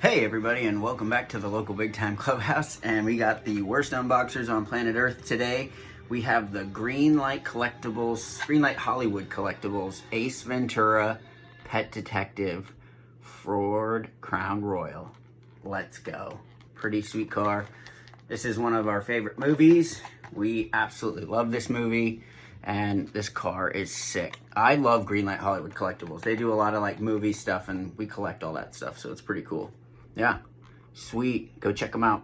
Hey everybody, and welcome back to the local Big Time Clubhouse. And we got the worst unboxers on planet Earth today. We have the Greenlight Collectibles, Greenlight Hollywood Collectibles, Ace Ventura, Pet Detective, Ford Crown Royal. Let's go. Pretty sweet car. This is one of our favorite movies. We absolutely love this movie, and this car is sick. I love Greenlight Hollywood Collectibles. They do a lot of like movie stuff, and we collect all that stuff, so it's pretty cool. Yeah, sweet. Go check them out.